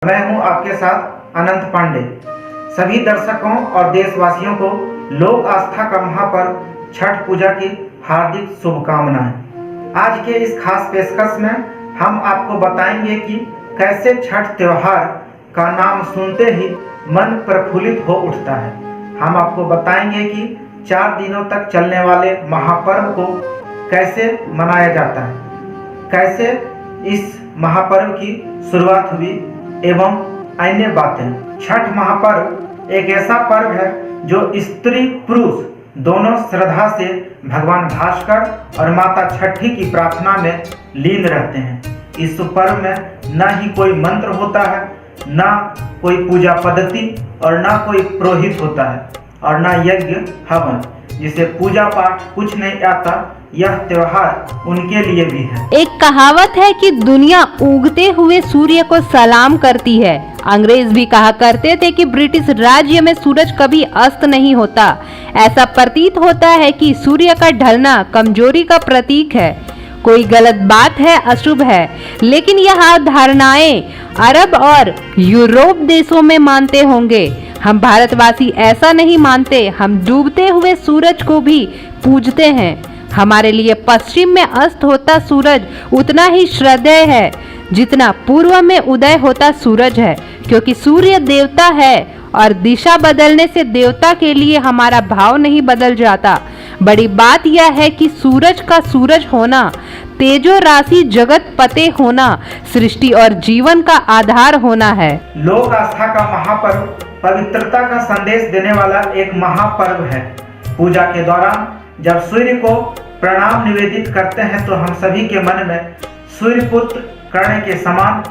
मैं हूं आपके साथ अनंत पांडे। सभी दर्शकों और देशवासियों को लोक आस्था का महापर्व छठ पूजा की हार्दिक शुभकामनाएं। आज के इस खास पेशकश में हम आपको बताएंगे कि कैसे छठ त्योहार का नाम सुनते ही मन प्रफुल्लित हो उठता है। हम आपको बताएंगे कि 4 दिनों तक चलने वाले महापर्व को कैसे मनाया जाता है, कैसे इस महापर्व की शुरुआत हुई एवं अन्य बातें। छठ महापर्व एक ऐसा पर्व है जो स्त्री पुरुष दोनों श्रद्धा से भगवान भास्कर और माता छठी की प्रार्थना में लीन रहते हैं। इस पर्व में न ही कोई मंत्र होता है, न कोई पूजा पद्धति और न कोई पुरोहित होता है और न यज्ञ हवन, जिसे पूजा पाठ कुछ नहीं आता। यह त्योहार उनके लिए भी है। एक कहावत है कि दुनिया उगते हुए सूर्य को सलाम करती है। अंग्रेज भी कहा करते थे कि ब्रिटिश राज्य में सूरज कभी अस्त नहीं होता। ऐसा प्रतीत होता है कि सूर्य का ढलना कमजोरी का प्रतीक है, कोई गलत बात है, अशुभ है। लेकिन यह धारणाएं अरब और यूरोप देशों में मानते होंगे। हम भारतवासी ऐसा नहीं मानते। हम डूबते हुए सूरज को भी पूजते हैं। हमारे लिए पश्चिम में अस्त होता सूरज उतना ही श्रद्धेय है जितना पूर्व में उदय होता सूरज है, क्योंकि सूर्य देवता है और दिशा बदलने से देवता के लिए हमारा भाव नहीं बदल जाता। बड़ी बात यह है कि सूरज का सूरज होना, तेजो राशि जगत पते होना, सृष्टि और जीवन का आधार होना है। लोक आस्था का महापर्व पवित्रता का संदेश देने वाला एक महापर्व है। पूजा के दौरान जब सूर्य को प्रणाम निवेदित करते हैं तो हम सभी के मन में सूर्य पुत्र कर्ण के समान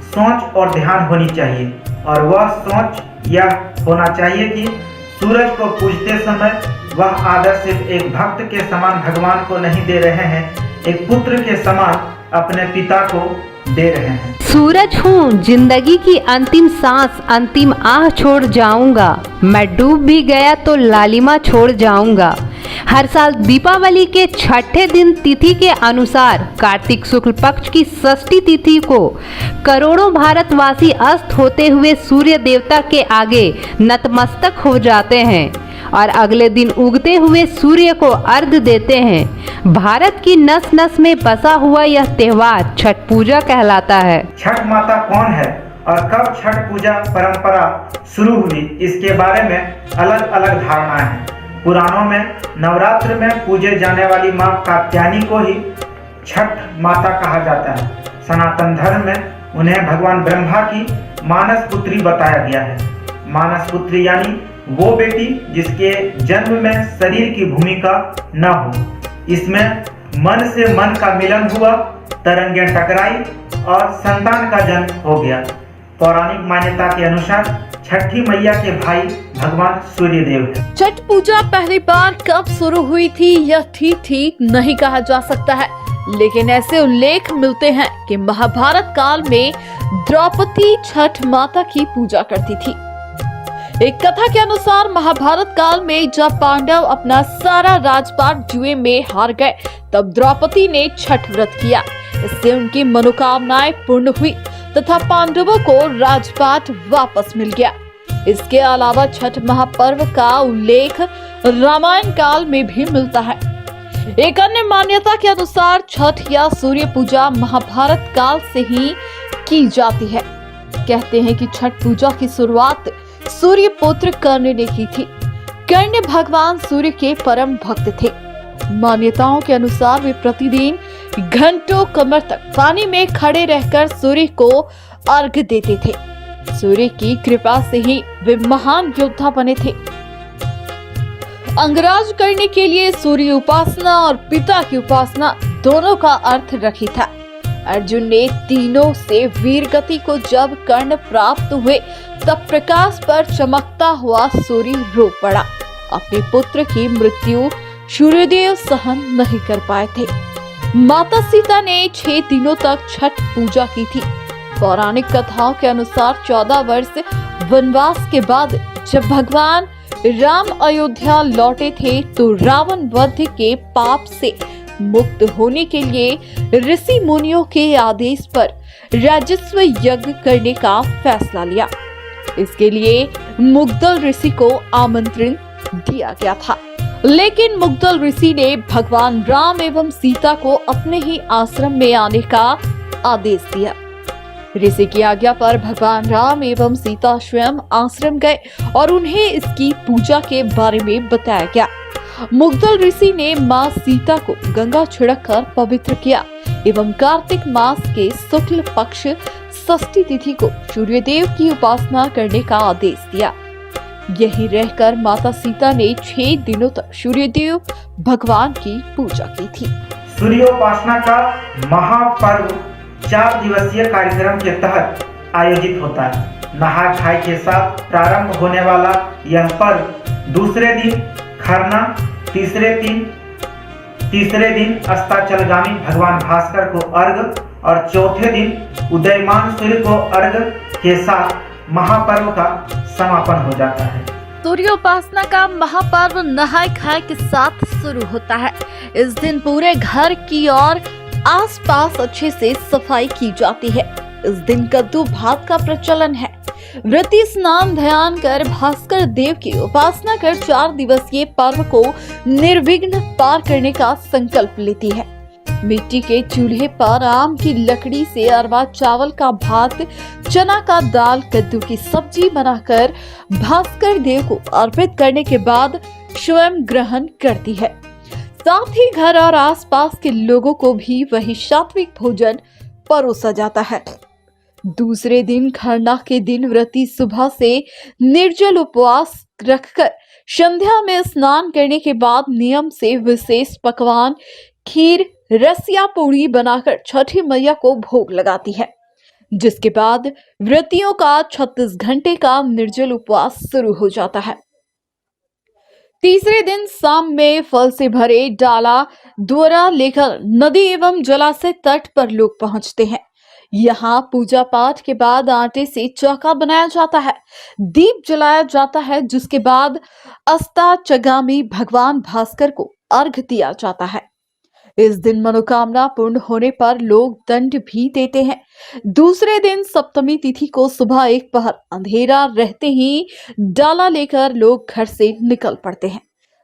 सोच और ध्यान होनी चाहिए, और वह सोच यह होना चाहिए कि सूरज को पूजते समय वह आदर सिर्फ एक भक्त के समान भगवान को नहीं दे रहे हैं, एक पुत्र के समान अपने पिता को दे रहे हैं। सूरज हूँ, जिंदगी की अंतिम सांस, अंतिम आह छोड़ जाऊंगा। मैं डूब भी गया तो लालिमा छोड़ जाऊंगा। हर साल दीपावली के छठे दिन तिथि के अनुसार कार्तिक शुक्ल पक्ष की षष्ठी तिथि को करोड़ों भारतवासी अस्त होते हुए सूर्य देवता के आगे नतमस्तक हो जाते हैं और अगले दिन उगते हुए सूर्य को अर्घ्य देते हैं। भारत की नस नस में बसा हुआ यह त्योहार छठ पूजा कहलाता है। छठ माता कौन है और कब छठ पूजा परंपरा शुरू हुई, इसके बारे में अलग अलग धारणाएं हैं। पुराणों में नवरात्र में पूजे जाने वाली मां कात्यायनी को ही छठ माता कहा जाता है। सनातन धर्म में उन्हें भगवान ब्रह्मा की मानस पुत्री बताया गया है। मानस पुत्री यानी वो बेटी जिसके जन्म में शरीर की भूमिका न हो। इसमें मन से मन का मिलन हुआ, तरंगें टकराई और संतान का जन्म हो गया। पौराणिक मान्यता के अनुसार छठी मैया के भाई भगवान सूर्य देव है। छठ पूजा पहली बार कब शुरू हुई थी यह ठीक नहीं कहा जा सकता है, लेकिन ऐसे उल्लेख मिलते हैं कि महाभारत काल में द्रौपदी छठ माता की पूजा करती थी। एक कथा के अनुसार महाभारत काल में जब पांडव अपना सारा राजपाट जुए में हार गए, तब द्रौपदी ने छठ व्रत किया। इससे उनकी मनोकामनाएं पूर्ण हुई तथा पांडवों को राजपाट वापस मिल गया। इसके अलावा छठ महापर्व का उल्लेख रामायण काल में भी मिलता है। एक अन्य मान्यता के अनुसार छठ या सूर्य पूजा महाभारत काल से ही की जाती है। कहते हैं कि छठ पूजा की शुरुआत सूर्य पुत्र कर्ण ने की थी। कर्ण भगवान सूर्य के परम भक्त थे। मान्यताओं के अनुसार वे प्रतिदिन घंटों कमर तक पानी में खड़े रहकर सूर्य को अर्घ्य देते थे। सूर्य की कृपा से ही वे महान योद्धा बने थे। अंगराज करने के लिए सूर्य उपासना और पिता की उपासना दोनों का अर्थ रखी था। अर्जुन ने तीनों से वीर गति को जब कर्ण प्राप्त हुए तब प्रकाश पर चमकता हुआ सूर्य रो पड़ा। अपने पुत्र की मृत्यु सूर्यदेव सहन नहीं कर पाए थे। माता सीता ने 6 दिनों तक छठ पूजा की थी। पौराणिक कथाओं के अनुसार 14 वर्ष वनवास के बाद जब भगवान राम अयोध्या लौटे थे तो रावण वध के पाप से मुक्त होने के लिए ऋषि मुनियों के आदेश पर राजस्व यज्ञ करने का फैसला लिया। इसके लिए मुग्दल ऋषि को आमंत्रण दिया गया था, लेकिन मुग्दल ऋषि ने भगवान राम एवं सीता को अपने ही आश्रम में आने का आदेश दिया। ऋषि की आज्ञा पर भगवान राम एवं सीता स्वयं आश्रम गए और उन्हें इसकी पूजा के बारे में बताया गया। मुग्दल ऋषि ने मां सीता को गंगा छिड़क कर पवित्र किया एवं कार्तिक मास के शुक्ल पक्ष षष्ठी तिथि को सूर्यदेव की उपासना करने का आदेश दिया। यहीं रहकर माता सीता ने 6 दिनों तक सूर्यदेव भगवान की पूजा की थी। सूर्योपासना का महापर्व 4 दिवसीय कार्यक्रम के तहत आयोजित होता है। नहा खाई के साथ प्रारंभ होने वाला यह पर्व दूसरे दिन खरना, तीसरे दिन अस्ताचलगामी भगवान भास्कर को अर्घ और चौथे दिन उदयमान सूर्य को अर्घ के साथ महापर्व का समापन हो जाता है। सूर्योपासना का महापर्व नहाय खाए के साथ शुरू होता है। इस दिन पूरे घर की और आसपास अच्छे से सफाई की जाती है। इस दिन कद्दू भात का प्रचलन है। व्रती स्नान ध्यान कर भास्कर देव की उपासना कर 4 दिवसीय पर्व को निर्विघ्न पार करने का संकल्प लेती है। मिट्टी के चूल्हे पर आम की लकड़ी से अरवा चावल का भात, चना का दाल, कद्दू की सब्जी बनाकर भास्कर देव को अर्पित करने के बाद स्वयं ग्रहण करती है। साथ ही घर और आसपास के लोगों को भी वही सात्विक भोजन परोसा जाता है। दूसरे दिन खरना के दिन व्रती सुबह से निर्जल उपवास रखकर संध्या में स्नान करने के बाद नियम से विशेष पकवान खीर, रसिया पूड़ी बनाकर छठी मैया को भोग लगाती है, जिसके बाद व्रतियों का 36 घंटे का निर्जल उपवास शुरू हो जाता है। तीसरे दिन शाम में फल से भरे डाला द्वारा लेकर नदी एवं जलाशय तट पर लोग पहुंचते हैं। यहाँ पूजा पाठ के बाद आटे से चौका बनाया जाता है, दीप जलाया जाता है, जिसके बाद अस्ताचगामी भगवान भास्कर को अर्घ दिया जाता है। इस दिन मनोकामना पूर्ण होने पर लोग दंड भी देते हैं। दूसरे दिन सप्तमी तिथि को सुबह एक पहर अंधेरा रहते ही डाला लेकर लोग घर से निकल पड़ते हैं।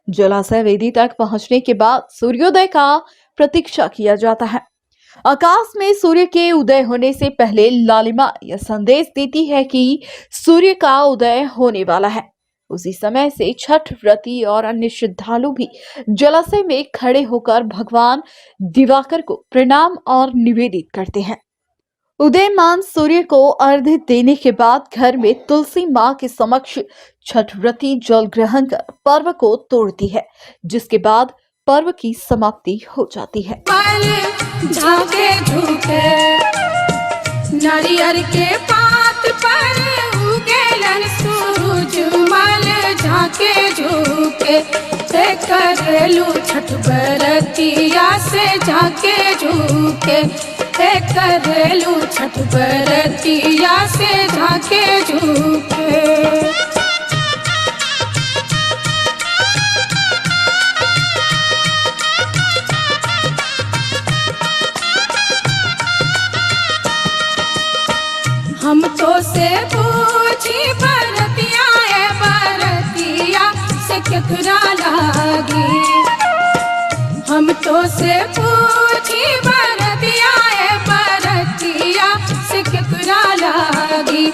जलाशय वेदी तक पहुंचने के बाद सूर्योदय का प्रतीक्षा किया जाता है। आकाश में सूर्य के उदय होने से पहले लालिमा यह संदेश देती है कि सूर्य का उदय होने वाला है। उसी समय से छठ व्रती और अन्य श्रद्धालु भी जलाशय में खड़े होकर भगवान दिवाकर को प्रणाम और निवेदित करते हैं। उदयमान सूर्य को अर्घ्य देने के बाद घर में तुलसी मां के समक्ष छठ व्रती जल ग्रहण कर पर्व को तोड़ती है, जिसके बाद पर्व की समाप्ति हो जाती है। झाके झुके नारियल के पात पर उगेलन सूरज मल, झाके झुके करेलू छठ बरतिया से, झाके झुके करेलू छठ बरतिया से, झाके झुके। हम तो से पूछी बरतिया से केकरा लागी, हम तो से पूछी बरतिया से केकरा लागी,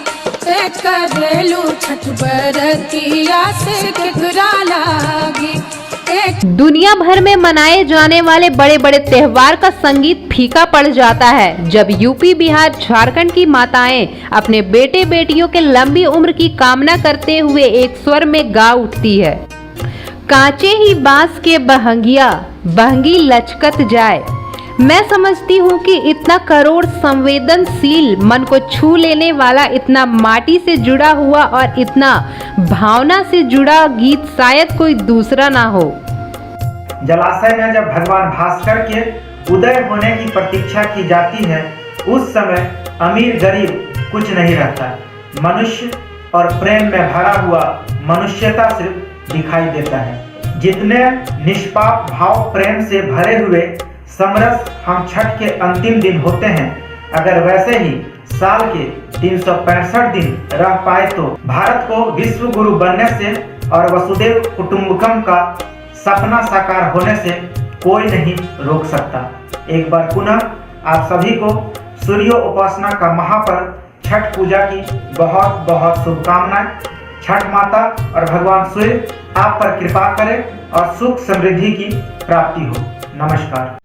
करेलू छठ बरतिया से केकरा लागी। दुनिया भर में मनाए जाने वाले बड़े बड़े त्योहार का संगीत फीका पड़ जाता है जब यूपी, बिहार, झारखंड की माताएं अपने बेटे बेटियों के लंबी उम्र की कामना करते हुए एक स्वर में गा उठती है। कांचे ही बांस के बहंगिया, बहंगी लचकत जाए। मैं समझती हूँ कि इतना करोड़ संवेदनशील, मन को छू लेने वाला, इतना माटी से जुड़ा हुआ और इतना भावना से जुड़ा गीत शायद कोई दूसरा ना हो। जलाशय में जब भगवान भास्कर के उदय होने की प्रतीक्षा की जाती है, उस समय अमीर गरीब कुछ नहीं रहता। मनुष्य और प्रेम में भरा हुआ मनुष्यता सिर्फ दिखाई देता है। जितने निष्पाप भाव प्रेम से भरे हुए समरस हम छठ के अंतिम दिन होते हैं, अगर वैसे ही साल के 365 दिन रह पाए तो भारत को विश्व गुरु बनने से और वसुदेव कुटुंबकम का सपना साकार होने से कोई नहीं रोक सकता। एक बार पुनः आप सभी को सूर्य उपासना का महापर्व छठ पूजा की बहुत बहुत शुभकामनाएं। छठ माता और भगवान सूर्य आप पर कृपा करें और सुख समृद्धि की प्राप्ति हो। नमस्कार।